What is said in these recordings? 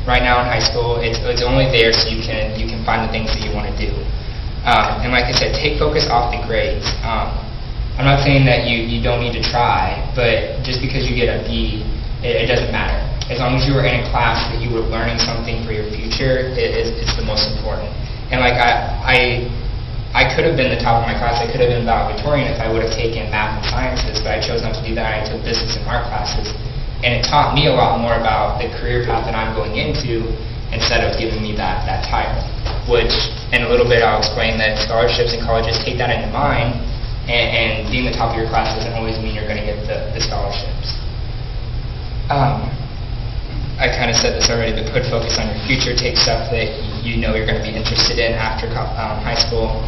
right now in high school, it's only there so you can find the things that you want to do. And like I said, take focus off the grades. I'm not saying that you don't need to try, but just because you get a B, it doesn't matter. As long as you were in a class that you were learning something for your future, it's the most important. And like I could have been the top of my class, I could have been valedictorian if I would have taken math and sciences, but I chose not to do that. I took business and art classes. And it taught me a lot more about the career path that I'm going into instead of giving me that title. Which, in a little bit, I'll explain that scholarships in colleges take that into mind, and being the top of your class doesn't always mean you're going to get the scholarships. I kind of said this already, but put focus on your future. Take stuff that you know you're going to be interested in after high school.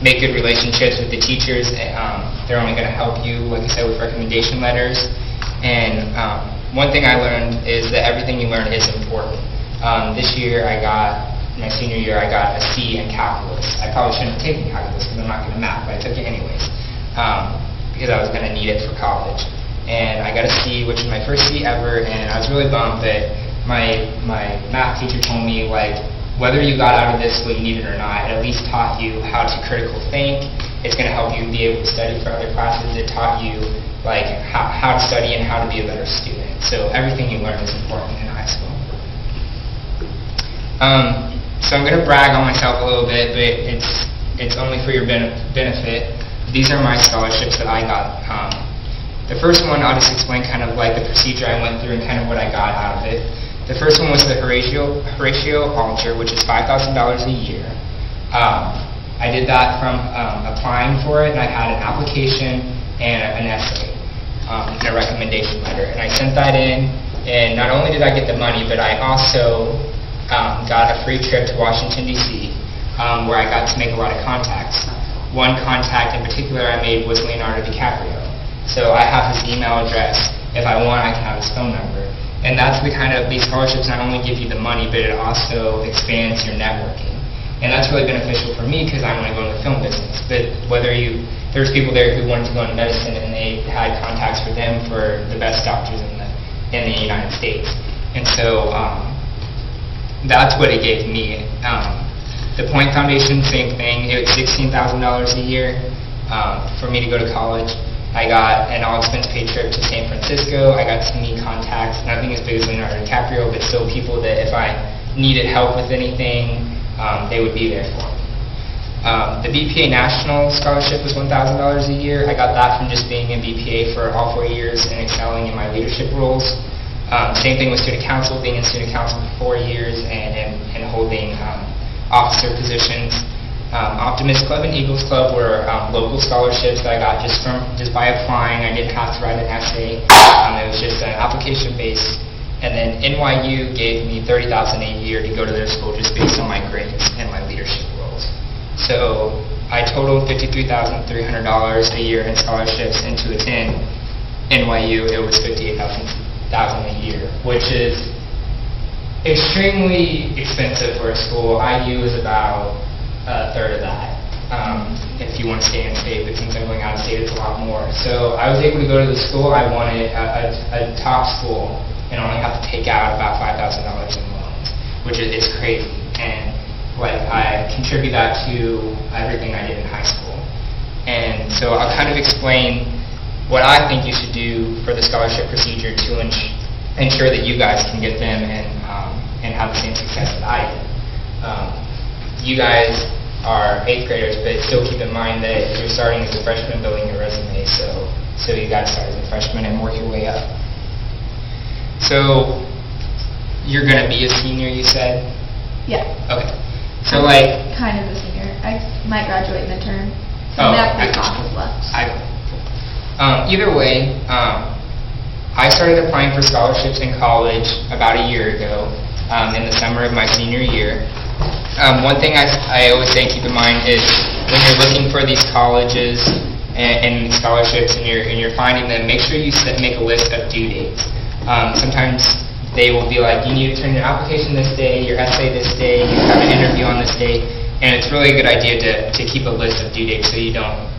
Make good relationships with the teachers. They're only going to help you, like I said, with recommendation letters. And one thing I learned is that everything you learn is important. This year, my senior year, I got a C in calculus. I probably shouldn't have taken calculus because I'm not good at math, but I took it anyways because I was going to need it for college. And I got a C, which is my first C ever, and I was really bummed that my math teacher told me, like, whether you got out of this what you needed or not, it at least taught you how to critical think. It's going to help you be able to study for other classes. It taught you like how to study and how to be a better student. So everything you learn is important in high school. So I'm going to brag on myself a little bit, but it's only for your benefit. These are my scholarships that I got. The first one, I'll just explain kind of like the procedure I went through and kind of what I got out of it. The first one was the Horatio-Alger, which is $5,000 a year. I did that from applying for it, and I had an application and an essay and a recommendation letter. And I sent that in, and not only did I get the money, but I also got a free trip to Washington, D.C., where I got to make a lot of contacts. One contact in particular I made was Leonardo DiCaprio. So I have his email address. If I want, I can have his phone number. And that's the kind of, these scholarships not only give you the money, but it also expands your networking. And that's really beneficial for me because I want to go into the film business. But there's people there who wanted to go into medicine, and they had contacts for them for the best doctors in the United States. And so that's what it gave me. The Point Foundation, same thing. It was $16,000 a year for me to go to college. I got an all-expense-paid trip to San Francisco. I got to meet contacts, nothing as big as Leonardo DiCaprio, but still people that if I needed help with anything, they would be there for me. The BPA National Scholarship was $1,000 a year. I got that from just being in BPA for all 4 years and excelling in my leadership roles. Same thing with student council, being in student council for 4 years and holding officer positions. Optimist Club and Eagles Club were local scholarships that I got just by applying. I didn't have to write an essay. It was just an application base. And then NYU gave me $30,000 a year to go to their school just based on my grades and my leadership roles. So I totaled $53,300 a year in scholarships, and to attend NYU it was $58,000 a year, which is extremely expensive for a school. IU is about a third of that. If you want to stay in state, but since I'm going out of state, it's a lot more. So I was able to go to the school I wanted, a top school, and only have to take out about $5,000 in loans, which is crazy. And like I contribute that to everything I did in high school. And so I'll kind of explain what I think you should do for the scholarship procedure to ensure that you guys can get them and have the same success that I did. You guys are 8th graders, but still keep in mind that you're starting as a freshman building your resume, so you got to start as a freshman and work your way up. So you're going to be a senior, you said? Yeah. Okay. So like kind of a senior. I might graduate midterm. So I have 3 classes left. Either way, I started applying for scholarships in college about a year ago, in the summer of my senior year. One thing I always say keep in mind is when you're looking for these colleges and scholarships and you're finding them, make sure you make a list of due dates. Sometimes they will be like, you need to turn your application this day, your essay this day, you have an interview on this day, and it's really a good idea to keep a list of due dates so you don't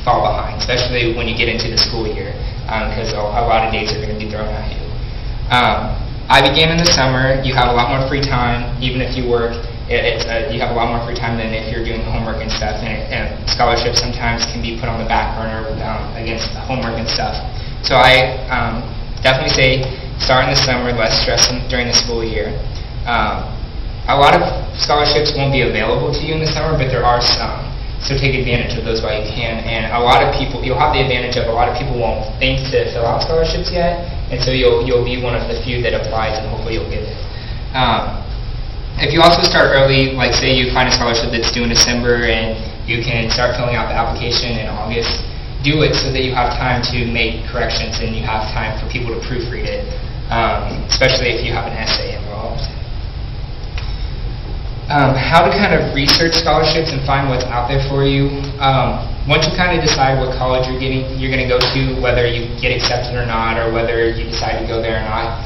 fall behind, especially when you get into the school year, because a lot of dates are going to be thrown at you. I began in the summer. You have a lot more free time, even if you work. You have a lot more free time than if you're doing homework and stuff. And scholarships sometimes can be put on the back burner against homework and stuff. So I definitely say start in the summer, less stress during the school year. A lot of scholarships won't be available to you in the summer, but there are some. So take advantage of those while you can. And a lot of people, you'll have the advantage of a lot of people won't think to fill out scholarships yet, and so you'll be one of the few that applies, and hopefully you'll get it. If you also start early, like say you find a scholarship that's due in December and you can start filling out the application in August, do it so that you have time to make corrections and you have time for people to proofread it, especially if you have an essay involved. How to kind of research scholarships and find what's out there for you. Once you kind of decide what college you're going to go to, whether you get accepted or not, or whether you decide to go there or not,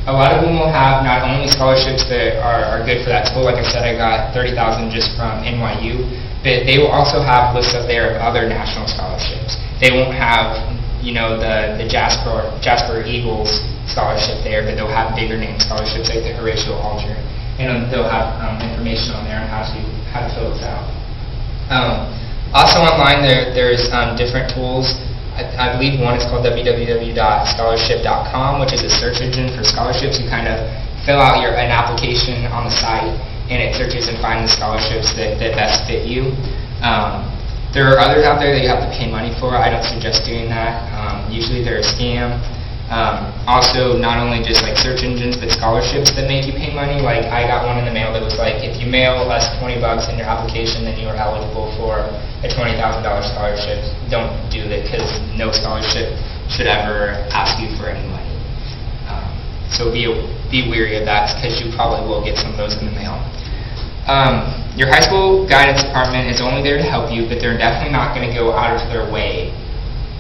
a lot of them will have not only scholarships that are good for that school. Like I said, I got $30,000 just from NYU, but they will also have lists up there of other national scholarships. They won't have, the Jasper Eagles scholarship there, but they'll have bigger name scholarships like the Horatio-Alger. And they'll have information on there on how to fill this out. Also online, there's different tools. I believe one is called www.scholarship.com, which is a search engine for scholarships. You kind of fill out an application on the site, and it searches and finds the scholarships that best fit you. There are others out there that you have to pay money for. I don't suggest doing that. Usually they're a scam. Also, not only just like search engines, but scholarships that make you pay money. Like I got one in the mail that was like, if you mail us $20 in your application, then you are eligible for a $20,000 scholarship. Don't do that, because no scholarship should ever ask you for any money. So be wary of that, because you probably will get some of those in the mail. Your high school guidance department is only there to help you, but they're definitely not going to go out of their way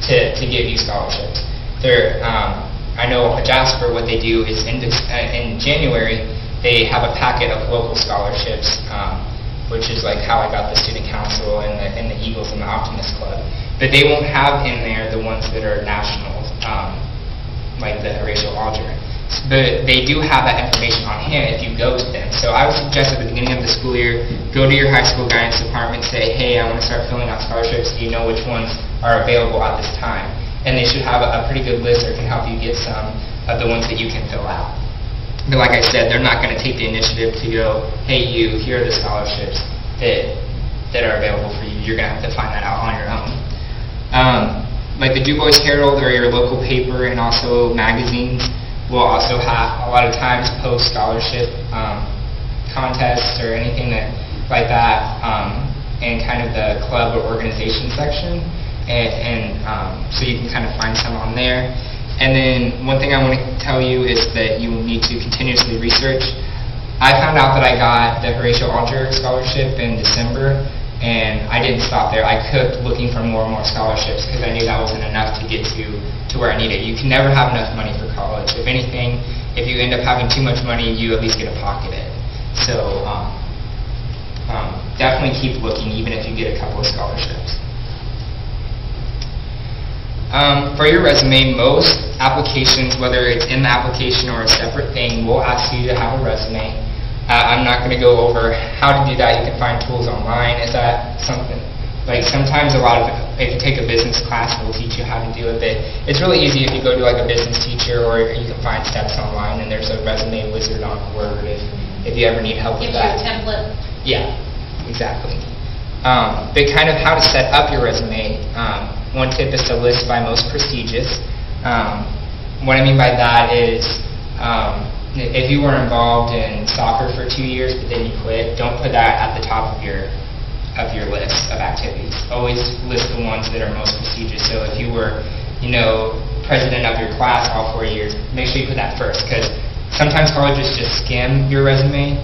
to give you scholarships. I know at Jasper, what they do is in January they have a packet of local scholarships, which is like how I got the student council and the Eagles and the Optimist Club. But they won't have in there the ones that are national, like the Horatio-Alger. But they do have that information on hand if you go to them. So I would suggest at the beginning of the school year, go to your high school guidance department, say, hey, I want to start filling out scholarships. Do you know which ones are available at this time? And they should have a pretty good list that can help you get some of the ones that you can fill out. But like I said, they're not going to take the initiative to go, hey you, here are the scholarships that are available for you. You're going to have to find that out on your own. Like the Du Bois Herald or your local paper and also magazines will also have a lot of times post scholarship contests or anything like that in kind of the club or organization section. So you can kind of find some on there. And then one thing I want to tell you is that you need to continuously research. I found out that I got the Horatio-Alger scholarship in December, and I didn't stop there. I kept looking for more and more scholarships because I knew that wasn't enough to get to where I needed. You can never have enough money for college. If anything, if you end up having too much money, you at least get to pocket it. So definitely keep looking, even if you get a couple of scholarships. For your resume, most applications, whether it's in the application or a separate thing, will ask you to have a resume. I'm not going to go over how to do that. You can find tools online. Is that something? Like sometimes if you take a business class, they'll teach you how to do it. But it's really easy if you go to like a business teacher, or you can find steps online, and there's a resume wizard on Word if you ever need help with that. Gives you a template. Yeah, exactly. But kind of how to set up your resume. One tip is to list by most prestigious. What I mean by that is if you were involved in soccer for 2 years but then you quit, don't put that at the top of your list of activities. Always list the ones that are most prestigious. So if you were, president of your class all 4 years, make sure you put that first, because sometimes colleges just skim your resume